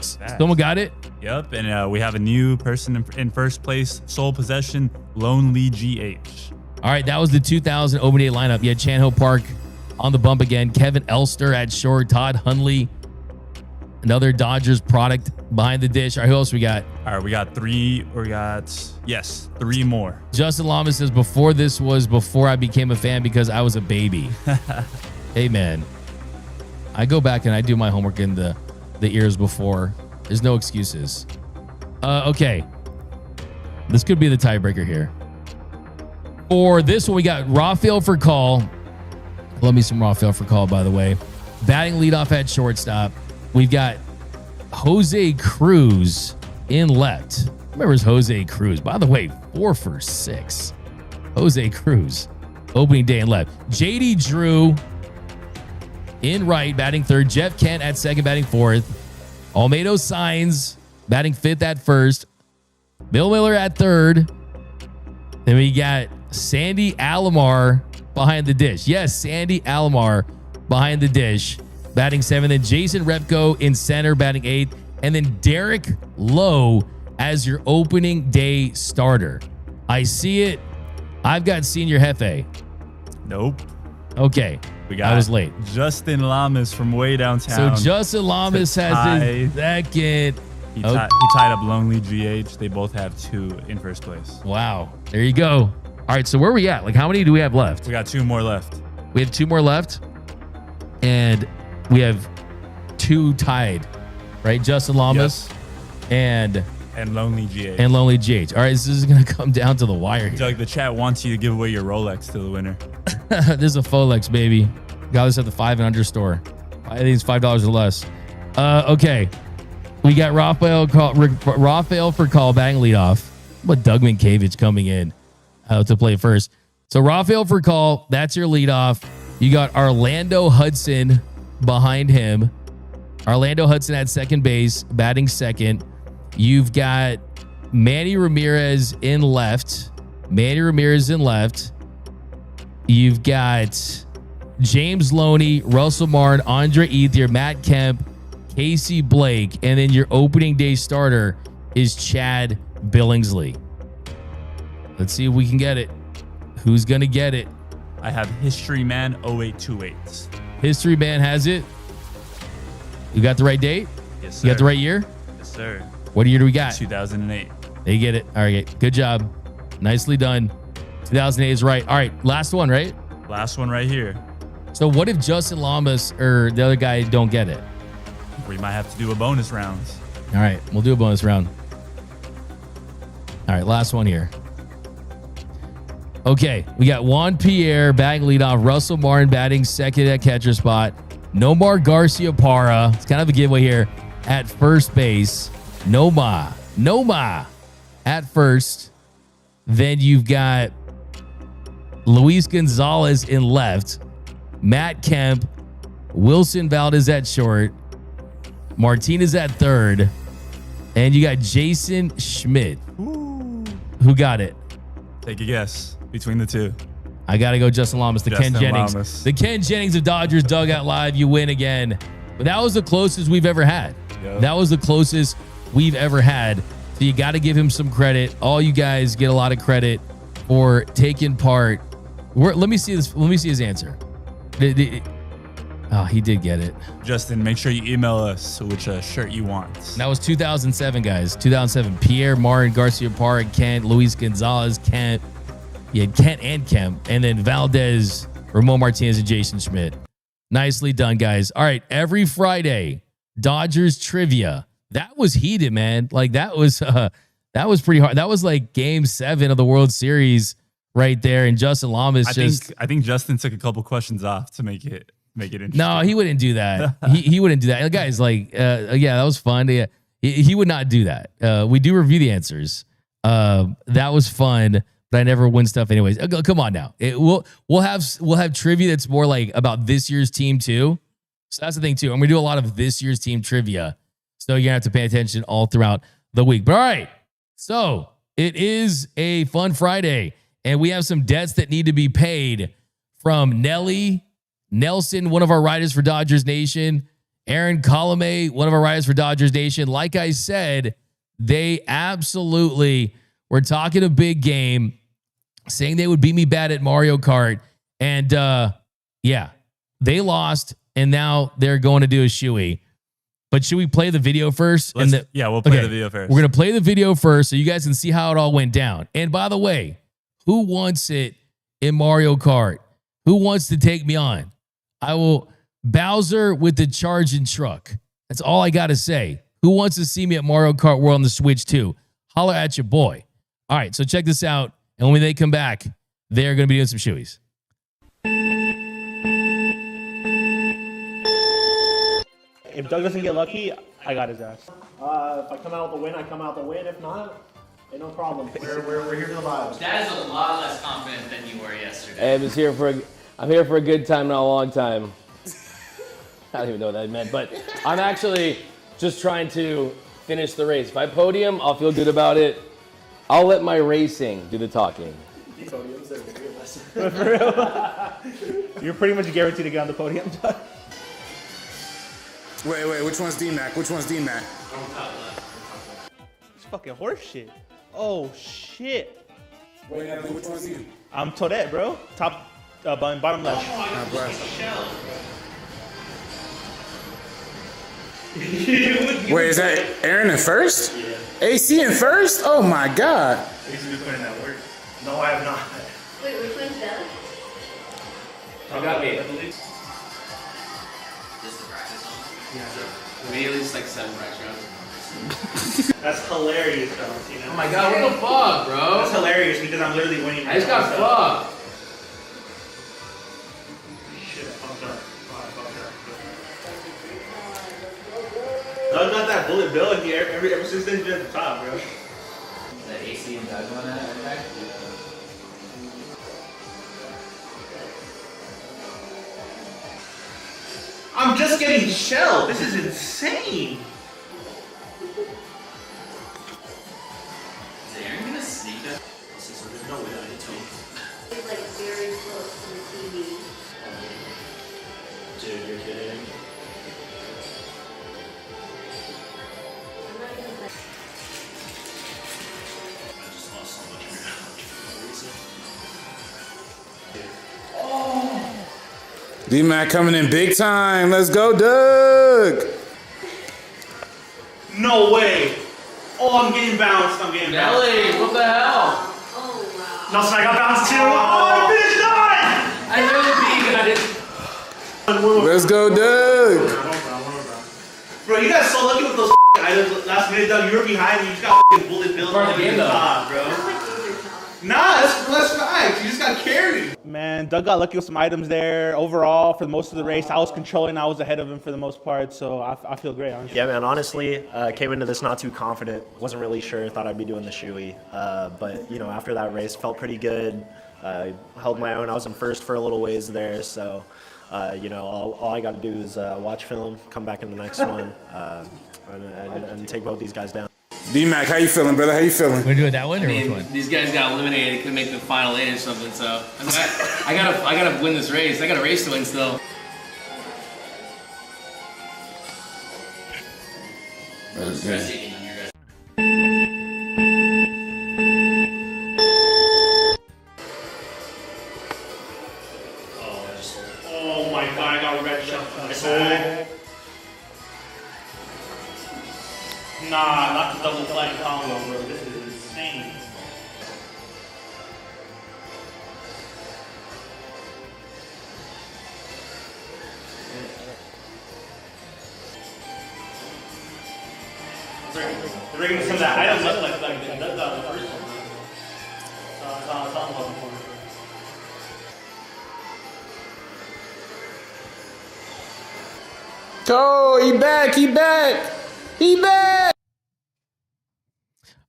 Someone got it? Yep, and we have a new person in first place, sole possession, Lonely GH. All right, that was the 2000 opening day lineup. You had Chan-Ho Park on the bump again. Kevin Elster at short. Todd Hundley, another Dodgers product behind the dish. All right, who else we got? All right, we got three more. Justin Lamas says, before I became a fan because I was a baby. Hey, man. I go back and I do my homework in the ears before. There's no excuses. Okay. This could be the tiebreaker here. For this one, we got Rafael Furcal. Love me some Rafael Furcal, by the way. Batting leadoff at shortstop. We've got Jose Cruz in left. Remembers Jose Cruz. By the way, 4 for 6. Jose Cruz. Opening day in left. JD Drew in right, batting third. Jeff Kent at second, batting fourth. Olmedo Signs batting fifth at first. Bill Miller at third. Then we got Sandy Alomar behind the dish. Yes, Sandy Alomar behind the dish, batting seventh. Then Jason Repko in center, batting eighth. And then Derek Lowe as your opening day starter. I see it. I've got Senior Jefe. Nope. Okay. I was late. Justin Lamas from way downtown. So Justin Lamas has his second. He tied up Lonely GH. They both have 2 in first place. Wow. There you go. All right. So where are we at? Like, how many do we have left? We got 2 more left. We have 2 more left. And we have 2 tied, right? Justin Lamas and Lonely GH. All right. This is going to come down to the wire here. Doug, the chat wants you to give away your Rolex to the winner. This is a Folex, baby. Got this at the 5 and under store. I think it's $5 or less. Okay. We got Rafael Furcal batting leadoff. But Doug Minkiewicz coming in to play first. So Rafael Furcal, that's your leadoff. You got Orlando Hudson behind him. Orlando Hudson at second base, batting second. You've got Manny Ramirez in left. You've got James Loney, Russell Martin, Andre Ethier, Matt Kemp, Casey Blake, and then your opening day starter is Chad Billingsley. Let's see if we can get it. Who's going to get it? I have History Man 0828. History Man has it. You got the right date? Yes, sir. You got the right year? Yes, sir. What year do we got? 2008. They get it. All right. Good job. Nicely done. 2008 is right. All right. Last one, right? Last one right here. So what if Justin Lamas or the other guy don't get it? We might have to do a bonus rounds. All right. We'll do a bonus round. All right. Last one here. Okay. We got Juan Pierre batting leadoff. Russell Martin batting second at catcher spot. Nomar Garcia-Parra. It's kind of a giveaway here at first base. Noma at first. Then you've got Luis Gonzalez in left. Matt Kemp. Wilson Valdez at short. Martinez at third. And you got Jason Schmidt. Ooh. Who got it? Take a guess between the two. I got to go Justin Lamas, Justin Ken Jennings. Lamas. The Ken Jennings of Dodgers Dugout Live. You win again. But that was the closest we've ever had. Yep. That was the closest we've ever had. So you got to give him some credit. All you guys get a lot of credit for taking part. Let me see this. Let me see his answer. Oh, he did get it. Justin, make sure you email us which shirt you want. That was 2007, guys. 2007. Pierre, Martin, Garcia-Parra, Kent, Luis Gonzalez, Kent. You had Kent and Kemp. And then Valdez, Ramon Martinez, and Jason Schmidt. Nicely done, guys. All right. Every Friday, Dodgers trivia. That was heated, man. Like that was pretty hard. That was like game 7 of the World Series right there. And Justin Lamas I think Justin took a couple questions off to make it interesting. No, he wouldn't do that. he wouldn't do that. The guy's like, yeah, that was fun. Yeah, he would not do that. We do review the answers. That was fun, but I never win stuff anyways. Come on now. We'll have trivia that's more like about this year's team too. So that's the thing too. I'm gonna do a lot of this year's team trivia. So you're gonna have to pay attention all throughout the week. But all right. So it is a fun Friday, and we have some debts that need to be paid from Nelson, one of our writers for Dodgers Nation, Aaron Colomé, one of our writers for Dodgers Nation. Like I said, they absolutely were talking a big game, saying they would beat me bad at Mario Kart. And yeah, they lost, and now they're going to do a shoey. But should we play the video first? We'll play the video first. We're going to play the video first so you guys can see how it all went down. And by the way, who wants it in Mario Kart? Who wants to take me on? I will Bowser with the charging truck. That's all I got to say. Who wants to see me at Mario Kart World on the Switch too? Holler at your boy. All right, so check this out. And when they come back, they're going to be doing some shoeys. If Doug doesn't get lucky, I got his ass. If I come out with a win, I come out with a win. If not, no problem. We're here for the vibes. That is a lot less confident than you were yesterday. I'm here for a good time, not a long time. I don't even know what that meant, but I'm actually just trying to finish the race. If I podium, I'll feel good about it. I'll let my racing do the talking. Podiums are very less. For real? You're pretty much guaranteed to get on the podium, Doug. Wait, which one's D-Mac? Which one's D-Mac? It's fucking horse shit. Oh, shit. Wait, which one's you? I'm Toadette, bro. Top, bottom left. Wait, is that Aaron in first? Yeah. AC in first? Oh my god. He's been putting that work. No, I have not. Wait, which one's that? I got me. Just the practice on? Yeah. Maybe at least like 7 practice rounds. That's hilarious, though. You know? Oh my god, what the fuck, bro? That's hilarious because I'm literally winning. I just got fucked. Shit, I fucked up. Doug got that bullet bill in here ever since then. He's been at the top, bro. Is that AC and Doug on that attack? I'm just getting shelled. This is insane. Is Aaron gonna sneak that? There's no way that I told. It's like very close to the TV. Dude, you're kidding. I'm not gonna play. I just lost so much D-Mac coming in big time. Let's go, Doug. No way. Oh, I'm getting bounced. Nelly, what the hell? Oh, wow. No, so I got bounced too. Oh, I finished nine. I nearly beat you guys. Let's go, Doug. Bro, you guys so lucky with those items last minute, Doug. You were behind. You just got bullet bills on the top, bro. Nah, that's facts. You just got carried. Man, Doug got lucky with some items there. Overall, for most of the race, I was controlling. I was ahead of him for the most part, so I feel great, honestly. Yeah, man, honestly, came into this not too confident. Wasn't really sure. Thought I'd be doing the shoey. But, you know, after that race, felt pretty good. Held my own. I was in first for a little ways there, so, you know, all I got to do is watch film, come back in the next one, and take both these guys down. D-Mac, how you feeling, brother? How you feeling? We're doing that one or I which mean, one? these guys got eliminated. Couldn't make the final 8 or something. So I, mean, I gotta win this race. I got a race to win still. Okay. Oh my god, I got red shot from my side. Nah, not the double flag combo, bro. This is insane. They're bringing some of that. I don't look like that. That's the first one. It's on level 4. Oh, he back.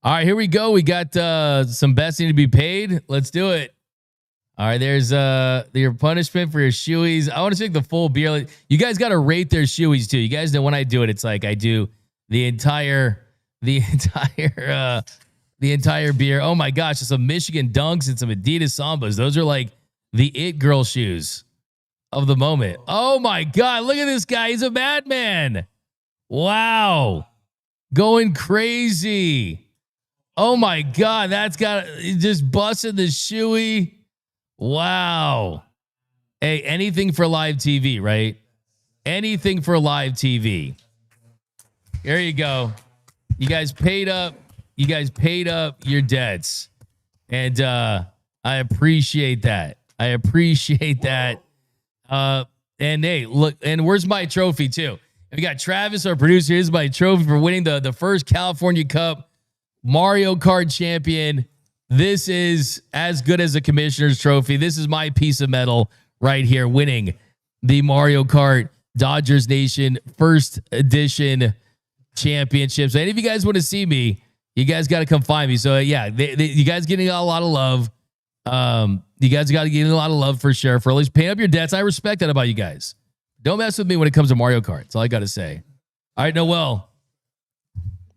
All right, here we go. We got some bets need to be paid. Let's do it. All right, there's your punishment for your shoeies. I want to take the full beer. You guys got to rate their shoeies too. You guys know when I do it, it's like I do the entire beer. Oh my gosh, some Michigan Dunks and some Adidas Sambas. Those are like the it girl shoes of the moment. Oh my God, look at this guy. He's a madman. Wow. Going crazy. Oh my God, that's got just busted the shoey. Wow. Hey, anything for live TV, right? Anything for live TV. There you go. You guys paid up. You guys paid up your debts. And I appreciate that. I appreciate that. And hey, look, and where's my trophy too? We got Travis, our producer. Here's my trophy for winning the first California Cup Mario Kart champion. This is as good as a commissioner's trophy. This is my piece of metal right here, winning the Mario Kart Dodgers Nation first edition championship. So any of you guys want to see me, you guys got to come find me. So yeah, you guys getting a lot of love. You guys got to get a lot of love for sure, for at least paying up your debts. I respect that about you guys. Don't mess with me when it comes to Mario Kart. That's all I got to say. All right, Noel,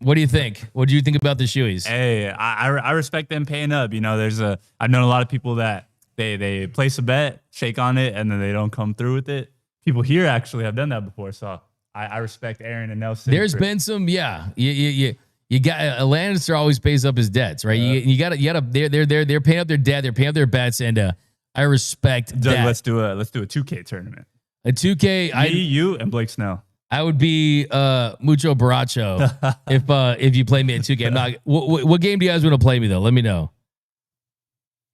what do you think? What do you think about the shoeies? Hey, I respect them paying up. You know, I've known a lot of people that they place a bet, shake on it, and then they don't come through with it. People here actually have done that before, so I respect Aaron and Nelson. There's been some, yeah. You got a Lannister always pays up his debts, right? You got to. They're paying up their debt. They're paying up their bets, and I respect Doug, that. let's do a 2K tournament. A 2K. You and Blake Snell. I would be mucho borracho if you play me at 2K. I'm not. What game do you guys want to play me though? Let me know.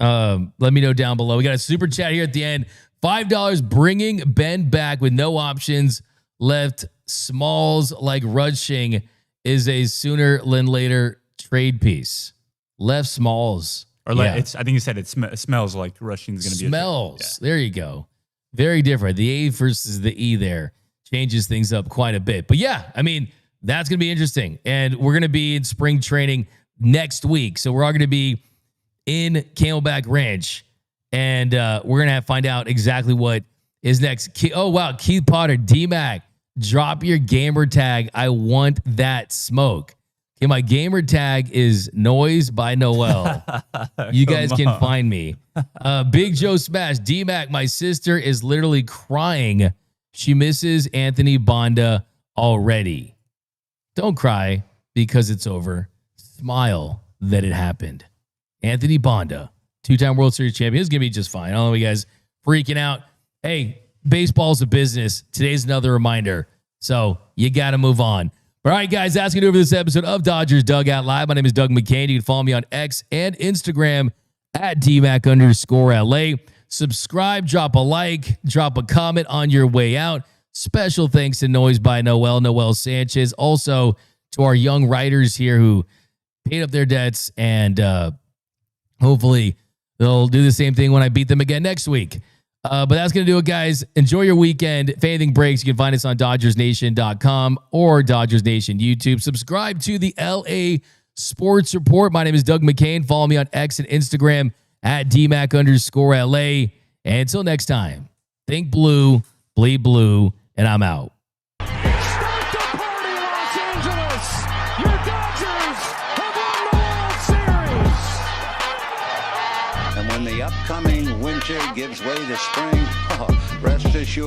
Let me know down below. We got a super chat here at the end. $5 bringing Ben back with no options left. Smalls like Rushing is a sooner than later trade piece. Left Smalls. Or like I think you said it smells like Rushing's going to be. Smells. There you go. Very different. The A versus the E there changes things up quite a bit. But yeah, I mean, that's going to be interesting. And we're going to be in spring training next week. So we're all going to be in Camelback Ranch. And we're going to find out exactly what is next. Oh, wow. Keith Potter, D-Mac, drop your gamer tag. I want that smoke. Okay, my gamer tag is Noise by Noel. You guys can find me. Big Joe Smash, D-Mac, my sister is literally crying. She misses Anthony Banda already. Don't cry because it's over. Smile that it happened. Anthony Banda, two-time World Series champion. It's going to be just fine. I don't know you guys freaking out. Hey, baseball's a business. Today's another reminder. So you got to move on. All right, guys, that's going to do it for this episode of Dodgers Dugout Live. My name is Doug McKain. You can follow me on X and Instagram at DMac_LA. Subscribe, drop a like, drop a comment on your way out. Special thanks to Noise by Noel Sanchez. Also to our young writers here who paid up their debts, and hopefully they'll do the same thing when I beat them again next week. But that's going to do it, guys. Enjoy your weekend. If anything breaks, you can find us on dodgersnation.com or Dodgers Nation YouTube. Subscribe to the LA Sports Report. My name is Doug McKain. Follow me on X and Instagram at DMac_LA. And until next time, think blue, bleed blue, and I'm out. Start the party, Los Angeles! Your Dodgers have won the World Series! And when the upcoming winter gives way to spring, rest assured.